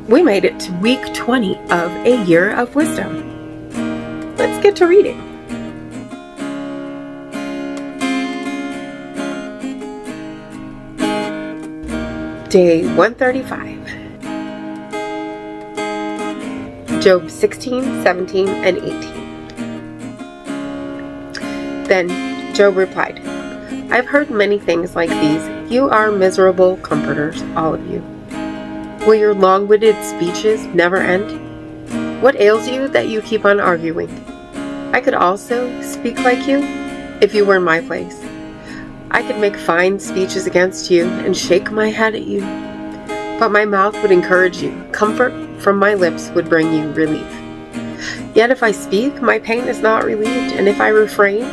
We made it to week 20 of A Year of Wisdom. Let's get to reading. Day 135. Job 16, 17, and 18. Then Job replied, I've heard many things like these. You are miserable comforters, all of you. Will your long-winded speeches never end? What ails you that you keep on arguing? I could also speak like you if you were in my place. I could make fine speeches against you and shake my head at you. But my mouth would encourage you. Comfort from my lips would bring you relief. Yet if I speak, my pain is not relieved, and if I refrain,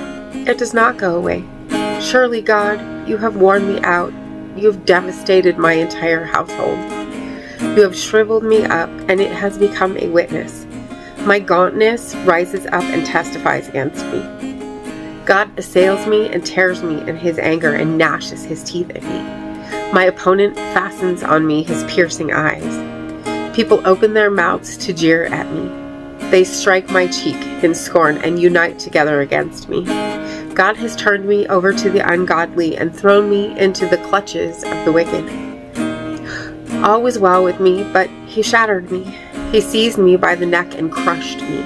it does not go away. Surely, God, you have worn me out. You have devastated my entire household. You have shriveled me up, and it has become a witness. My gauntness rises up and testifies against me. God assails me and tears me in his anger and gnashes his teeth at me. My opponent fastens on me his piercing eyes. People open their mouths to jeer at me. They strike my cheek in scorn and unite together against me. God has turned me over to the ungodly and thrown me into the clutches of the wicked. All was well with me, but he shattered me. He seized me by the neck and crushed me.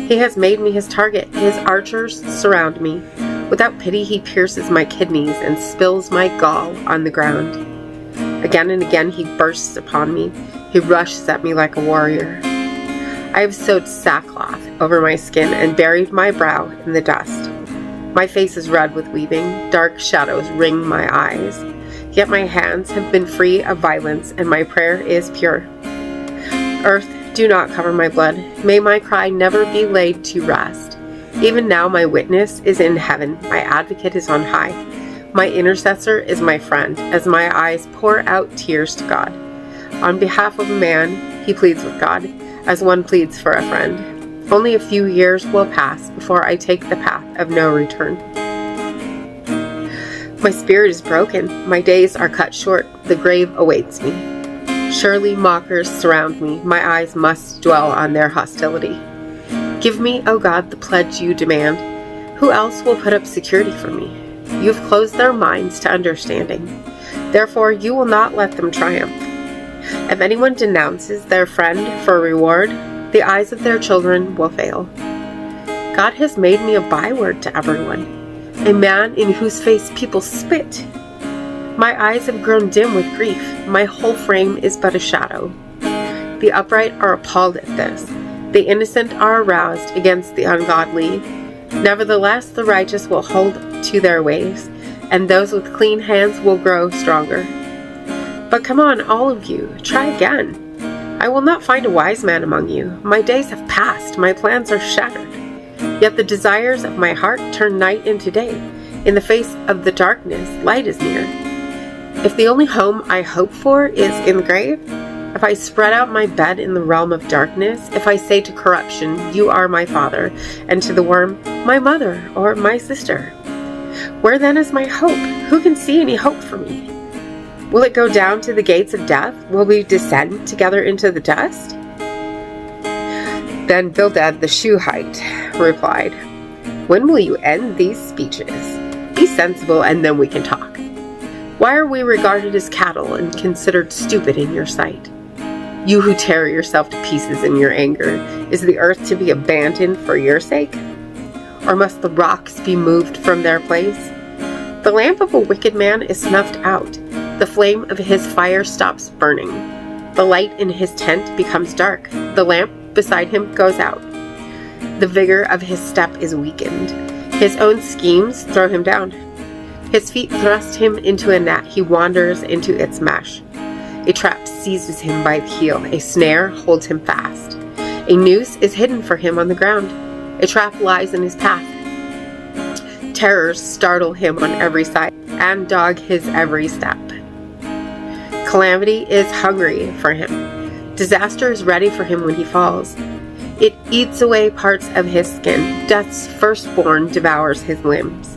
He has made me his target. His archers surround me. Without pity, he pierces my kidneys and spills my gall on the ground. Again and again, he bursts upon me. He rushes at me like a warrior. I have sewed sackcloth over my skin and buried my brow in the dust. My face is red with weeping. Dark shadows ring my eyes. Yet my hands have been free of violence, and my prayer is pure. Earth, do not cover my blood. May my cry never be laid to rest. Even now my witness is in heaven. My advocate is on high. My intercessor is my friend, as my eyes pour out tears to God. On behalf of a man, he pleads with God, as one pleads for a friend. Only a few years will pass before I take the path of no return. My spirit is broken. My days are cut short. The grave awaits me. Surely mockers surround me. My eyes must dwell on their hostility. Give me, O God, the pledge you demand. Who else will put up security for me? You have closed their minds to understanding. Therefore, you will not let them triumph. If anyone denounces their friend for reward, the eyes of their children will fail. God has made me a byword to everyone, a man in whose face people spit. My eyes have grown dim with grief. My whole frame is but a shadow. The upright are appalled at this. The innocent are aroused against the ungodly. Nevertheless, the righteous will hold to their ways, and those with clean hands will grow stronger. But come on, all of you, try again. I will not find a wise man among you. My days have passed. My plans are shattered. Yet the desires of my heart turn night into day. In the face of the darkness, light is near. If the only home I hope for is in the grave, if I spread out my bed in the realm of darkness, if I say to corruption, you are my father, and to the worm, my mother or my sister, where then is my hope? Who can see any hope for me? Will it go down to the gates of death? Will we descend together into the dust? Then Bildad the Shuhite replied, when will you end these speeches? Be sensible, and then we can talk. Why are we regarded as cattle and considered stupid in your sight? You who tear yourself to pieces in your anger, is the earth to be abandoned for your sake? Or must the rocks be moved from their place? The lamp of a wicked man is snuffed out. The flame of his fire stops burning. The light in his tent becomes dark. The lamp beside him goes out. The vigor of his step is weakened. His own schemes throw him down. His feet thrust him into a net. He wanders into its mesh. A trap seizes him by the heel. A snare holds him fast. A noose is hidden for him on the ground. A trap lies in his path. Terrors startle him on every side and dog his every step. Calamity is hungry for him. Disaster is ready for him when he falls. It eats away parts of his skin. Death's firstborn devours his limbs.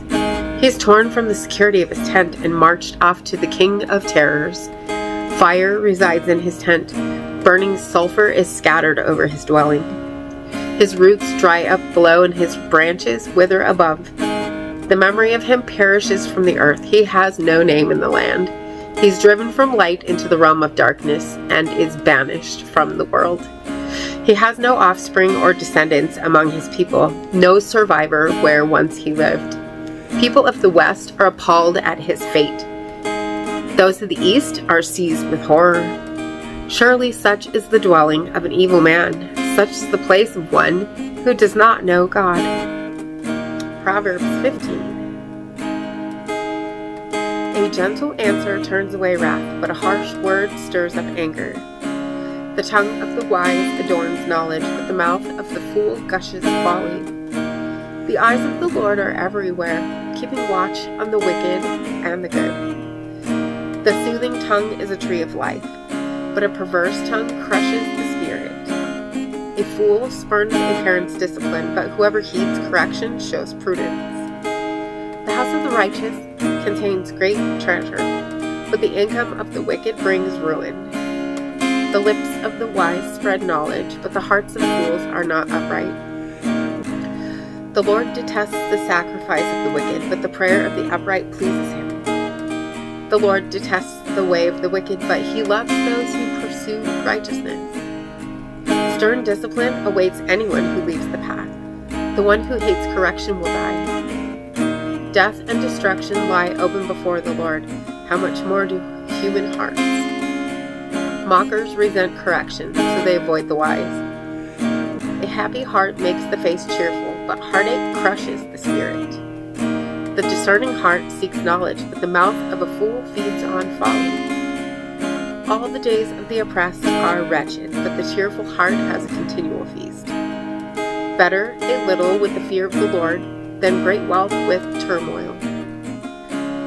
He is torn from the security of his tent and marched off to the king of terrors. Fire resides in his tent. Burning sulfur is scattered over his dwelling. His roots dry up below and his branches wither above. The memory of him perishes from the earth. He has no name in the land. He's driven from light into the realm of darkness and is banished from the world. He has no offspring or descendants among his people, no survivor where once he lived. People of the west are appalled at his fate. Those of the east are seized with horror. Surely such is the dwelling of an evil man. Such is the place of one who does not know God. Proverbs 15. A gentle answer turns away wrath, but a harsh word stirs up anger. The tongue of the wise adorns knowledge, but the mouth of the fool gushes folly. The eyes of the Lord are everywhere, keeping watch on the wicked and the good. The soothing tongue is a tree of life, but a perverse tongue crushes the spirit. A fool spurns a parent's discipline, but whoever heeds correction shows prudence. The house of the righteous contains great treasure, but the income of the wicked brings ruin. The lips of the wise spread knowledge, but the hearts of fools are not upright. The Lord detests the sacrifice of the wicked, but the prayer of the upright pleases him. The Lord detests the way of the wicked, but he loves those who pursue righteousness. Stern discipline awaits anyone who leaves the path. The one who hates correction will die. Death and destruction lie open before the Lord. How much more do human hearts? Mockers resent correction, so they avoid the wise. A happy heart makes the face cheerful, but heartache crushes the spirit. The discerning heart seeks knowledge, but the mouth of a fool feeds on folly. All the days of the oppressed are wretched, but the cheerful heart has a continual feast. Better a little with the fear of the Lord than great wealth with turmoil.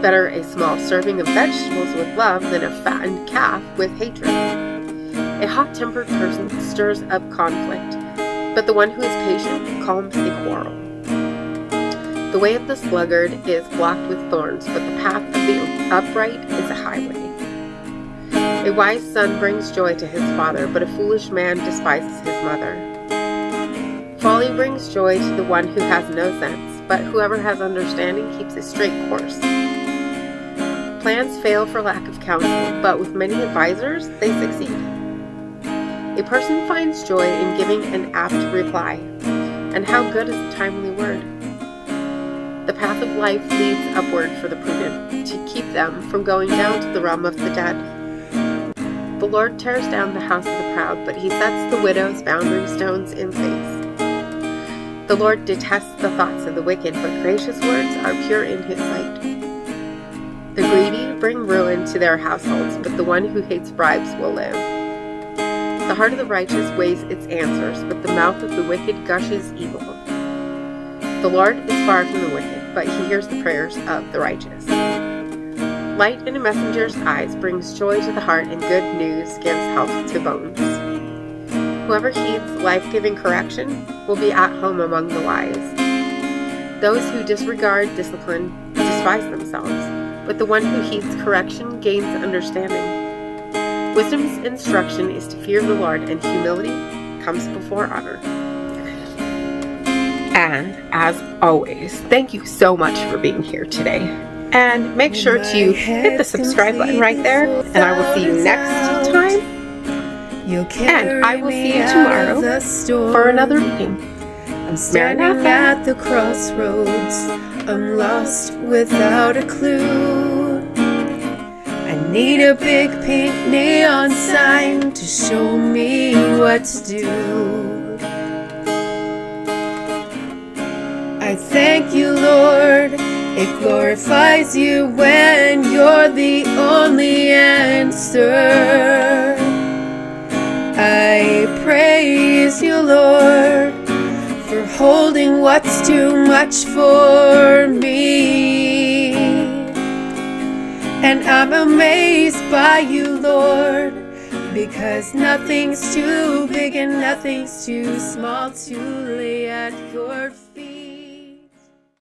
Better a small serving of vegetables with love than a fattened calf with hatred. A hot-tempered person stirs up conflict, but the one who is patient calms a quarrel. The way of the sluggard is blocked with thorns, but the path of the upright is a highway. A wise son brings joy to his father, but a foolish man despises his mother. Folly brings joy to the one who has no sense, but whoever has understanding keeps a straight course. Plans fail for lack of counsel, but with many advisors, they succeed. A person finds joy in giving an apt reply, and how good is a timely word. The path of life leads upward for the prudent, to keep them from going down to the realm of the dead. The Lord tears down the house of the proud, but he sets the widow's boundary stones in place. The Lord detests the thoughts of the wicked, but gracious words are pure in his sight. The greedy bring ruin to their households, but the one who hates bribes will live. The heart of the righteous weighs its answers, but the mouth of the wicked gushes evil. The Lord is far from the wicked, but he hears the prayers of the righteous. Light in a messenger's eyes brings joy to the heart, and good news gives health to bones. Whoever heeds life-giving correction will be at home among the wise. Those who disregard discipline despise themselves, but the one who heeds correction gains understanding. Wisdom's instruction is to fear the Lord, and humility comes before honor. And as always, thank you so much for being here today. And make sure to hit the subscribe button right there, and I will see you next time. And I will see you tomorrow for another reading. I'm standing at the crossroads. I'm lost without a clue. I need a big pink neon sign to show me what to do. I thank you, Lord. It glorifies you when you're the only answer. I praise you, Lord, for holding what's too much for me. And I'm amazed by you, Lord, because nothing's too big and nothing's too small to lay at your feet.